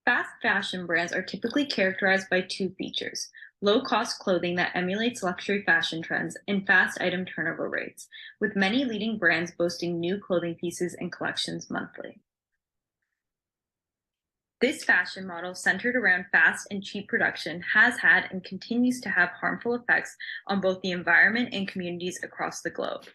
Fast fashion brands are typically characterized by two features: low cost clothing that emulates luxury fashion trends and fast item turnover rates, with many leading brands boasting new clothing pieces and collections monthly. This fashion model, centered around fast and cheap production, has had and continues to have harmful effects on both the environment and communities across the globe.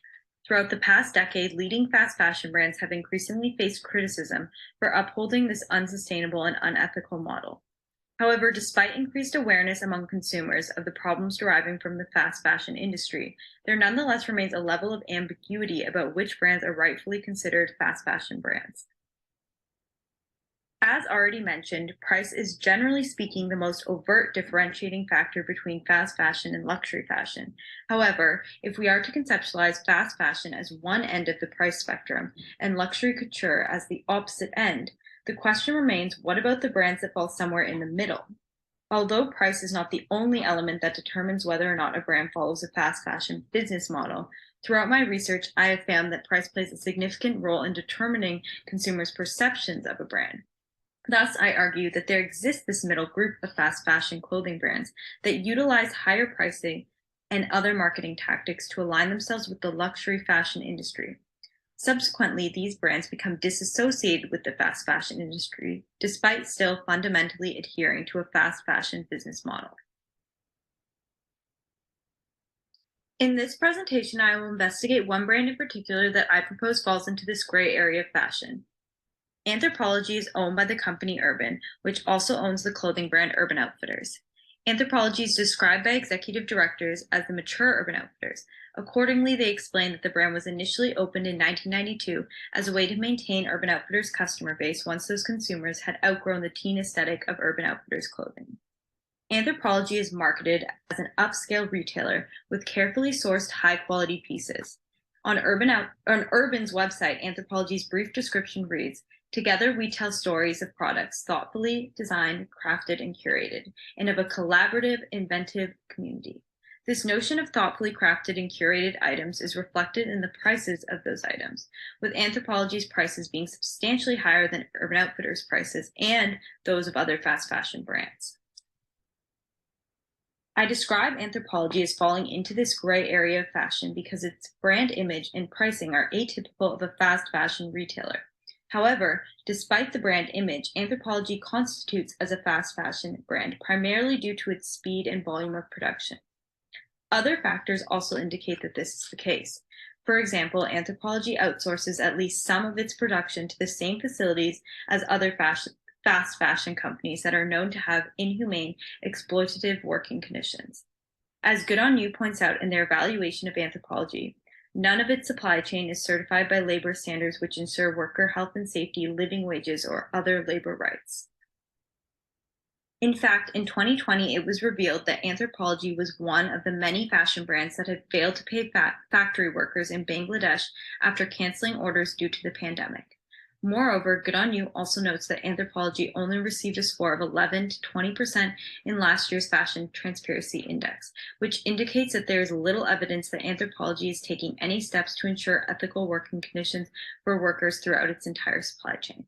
Throughout the past decade, leading fast fashion brands have increasingly faced criticism for upholding this unsustainable and unethical model. However, despite increased awareness among consumers of the problems deriving from the fast fashion industry, there nonetheless remains a level of ambiguity about which brands are rightfully considered fast fashion brands. As already mentioned, price is generally speaking the most overt differentiating factor between fast fashion and luxury fashion. However, if we are to conceptualize fast fashion as one end of the price spectrum and luxury couture as the opposite end, the question remains, what about the brands that fall somewhere in the middle? Although price is not the only element that determines whether or not a brand follows a fast fashion business model, throughout my research, I have found that price plays a significant role in determining consumers' perceptions of a brand. Thus, I argue that there exists this middle group of fast fashion clothing brands that utilize higher pricing and other marketing tactics to align themselves with the luxury fashion industry. Subsequently, these brands become disassociated with the fast fashion industry, despite still fundamentally adhering to a fast fashion business model. In this presentation, I will investigate one brand in particular that I propose falls into this gray area of fashion. Anthropologie is owned by the company Urban, which also owns the clothing brand Urban Outfitters. Anthropologie is described by executive directors as the mature Urban Outfitters. Accordingly, they explain that the brand was initially opened in 1992 as a way to maintain Urban Outfitters' customer base once those consumers had outgrown the teen aesthetic of Urban Outfitters clothing. Anthropologie is marketed as an upscale retailer with carefully sourced high-quality pieces. On Urban's website, Anthropologie's brief description reads, "Together we tell stories of products thoughtfully designed, crafted, and curated, and of a collaborative, inventive community." This notion of thoughtfully crafted and curated items is reflected in the prices of those items, with Anthropologie's prices being substantially higher than Urban Outfitters' prices and those of other fast fashion brands. I describe Anthropologie as falling into this gray area of fashion because its brand image and pricing are atypical of a fast fashion retailer. However, despite the brand image, Anthropologie constitutes as a fast fashion brand primarily due to its speed and volume of production. Other factors also indicate that this is the case. For example, Anthropologie outsources at least some of its production to the same facilities as other fast fashion companies that are known to have inhumane, exploitative working conditions. As Good On You points out in their evaluation of Anthropologie, none of its supply chain is certified by labor standards which ensure worker health and safety, living wages, or other labor rights. In fact, in 2020, it was revealed that Anthropologie was one of the many fashion brands that had failed to pay factory workers in Bangladesh after canceling orders due to the pandemic. Moreover, Good On You also notes that Anthropologie only received a score of 11 to 20% in last year's Fashion Transparency Index, which indicates that there is little evidence that Anthropologie is taking any steps to ensure ethical working conditions for workers throughout its entire supply chain.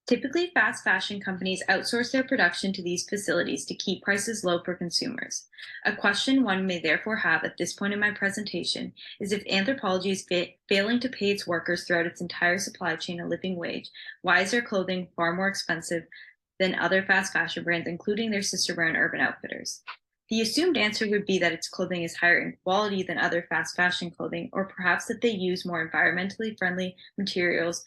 Typically, fast fashion companies outsource their production to these facilities to keep prices low for consumers. A question one may therefore have at this point in my presentation is if Anthropologie is failing to pay its workers throughout its entire supply chain a living wage, why is their clothing far more expensive than other fast fashion brands, including their sister brand Urban Outfitters? The assumed answer would be that its clothing is higher in quality than other fast fashion clothing, or perhaps that they use more environmentally friendly materials.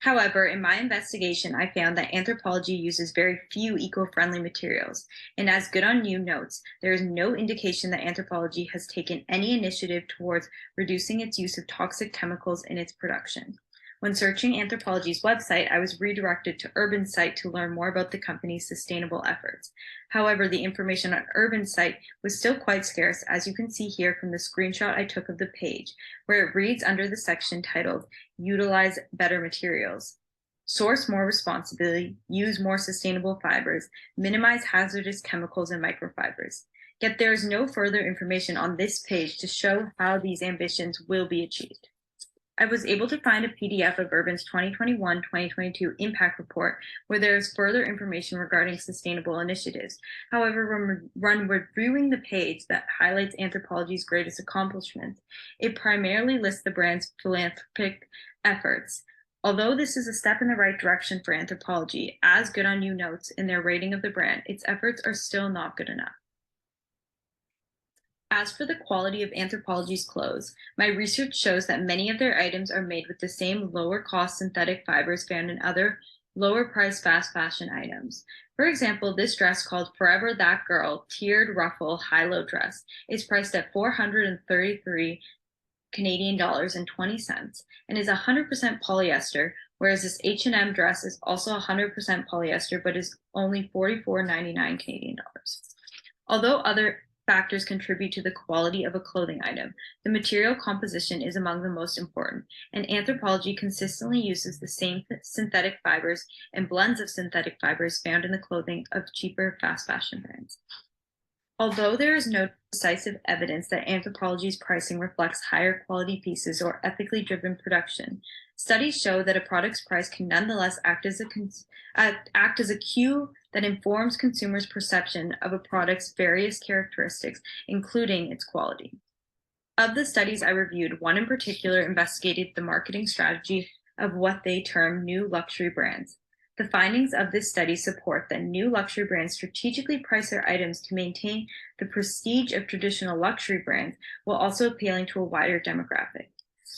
However, in my investigation, I found that Anthropologie uses very few eco-friendly materials, and as Good On You notes, there is no indication that Anthropologie has taken any initiative towards reducing its use of toxic chemicals in its production. When searching Anthropologie's website, I was redirected to Urban's site to learn more about the company's sustainable efforts. However, the information on Urban's site was still quite scarce, as you can see here from the screenshot I took of the page, where it reads under the section titled "Utilize Better Materials." Source more responsibly, use more sustainable fibers, minimize hazardous chemicals and microfibers. Yet there is no further information on this page to show how these ambitions will be achieved. I was able to find a PDF of Urban's 2021-2022 impact report where there is further information regarding sustainable initiatives. However, when reviewing the page that highlights Anthropologie's greatest accomplishments, it primarily lists the brand's philanthropic efforts. Although this is a step in the right direction for Anthropologie, as Good On You notes in their rating of the brand, its efforts are still not good enough. As for the quality of Anthropologie's clothes, my research shows that many of their items are made with the same lower-cost synthetic fibers found in other lower-priced fast fashion items. For example, this dress called Forever That Girl Tiered Ruffle High-Low Dress is priced at 433 Canadian dollars and 20 cents and is 100% polyester, whereas this H&M dress is also 100% polyester but is only 44.99 Canadian dollars. Although other factors contribute to the quality of a clothing item, the material composition is among the most important, and Anthropologie consistently uses the same synthetic fibers and blends of synthetic fibers found in the clothing of cheaper fast fashion brands. Although there is no decisive evidence that Anthropologie's pricing reflects higher quality pieces or ethically driven production, studies show that a product's price can nonetheless act as a cue that informs consumers' perception of a product's various characteristics, including its quality. Of the studies I reviewed, one in particular investigated the marketing strategy of what they term new luxury brands. The findings of this study support that new luxury brands strategically price their items to maintain the prestige of traditional luxury brands while also appealing to a wider demographic.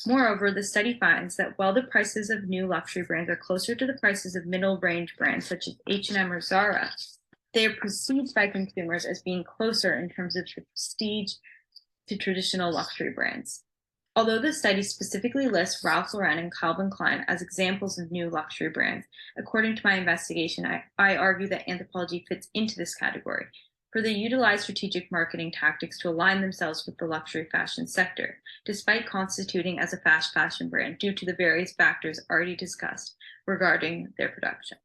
Moreover, the study finds that while the prices of new luxury brands are closer to the prices of middle-range brands such as H&M or Zara, they are perceived by consumers as being closer in terms of the prestige to traditional luxury brands. Although the study specifically lists Ralph Lauren and Calvin Klein as examples of new luxury brands, according to my investigation, I argue that Anthropologie fits into this category, for they utilize strategic marketing tactics to align themselves with the luxury fashion sector, despite constituting as a fast fashion brand due to the various factors already discussed regarding their production.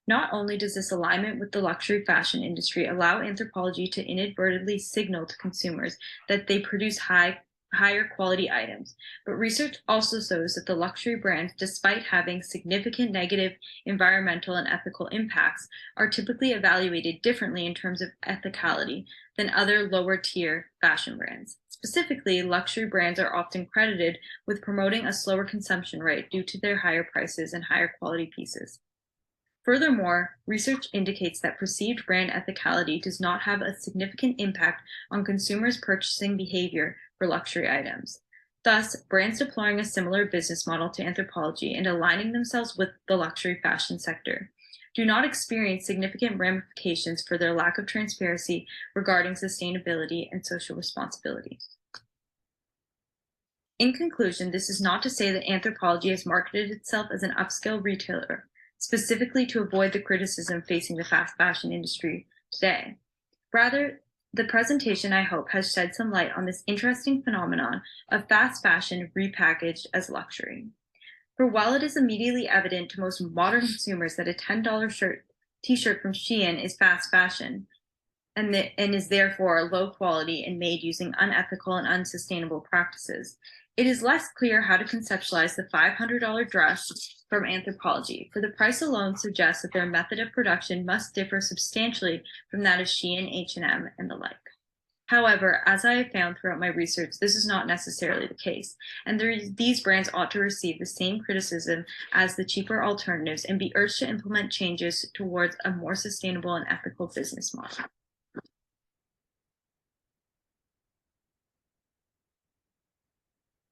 Not only does this alignment with the luxury fashion industry allow Anthropologie to inadvertently signal to consumers that they produce higher quality items, but research also shows that the luxury brands, despite having significant negative environmental and ethical impacts, are typically evaluated differently in terms of ethicality than other lower-tier fashion brands. Specifically, luxury brands are often credited with promoting a slower consumption rate due to their higher prices and higher quality pieces. Furthermore, research indicates that perceived brand ethicality does not have a significant impact on consumers' purchasing behavior for luxury items. Thus, brands deploying a similar business model to Anthropologie and aligning themselves with the luxury fashion sector do not experience significant ramifications for their lack of transparency regarding sustainability and social responsibility. In conclusion, this is not to say that Anthropologie has marketed itself as an upscale retailer, specifically to avoid the criticism facing the fast fashion industry today. Rather, the presentation, I hope, has shed some light on this interesting phenomenon of fast fashion repackaged as luxury. For while it is immediately evident to most modern consumers that a $10 t-shirt from Shein is fast fashion and is therefore low quality and made using unethical and unsustainable practices, it is less clear how to conceptualize the $500 dress from Anthropologie, for the price alone suggests that their method of production must differ substantially from that of Shein, H&M, and the like. However, as I have found throughout my research, this is not necessarily the case, and these brands ought to receive the same criticism as the cheaper alternatives and be urged to implement changes towards a more sustainable and ethical business model.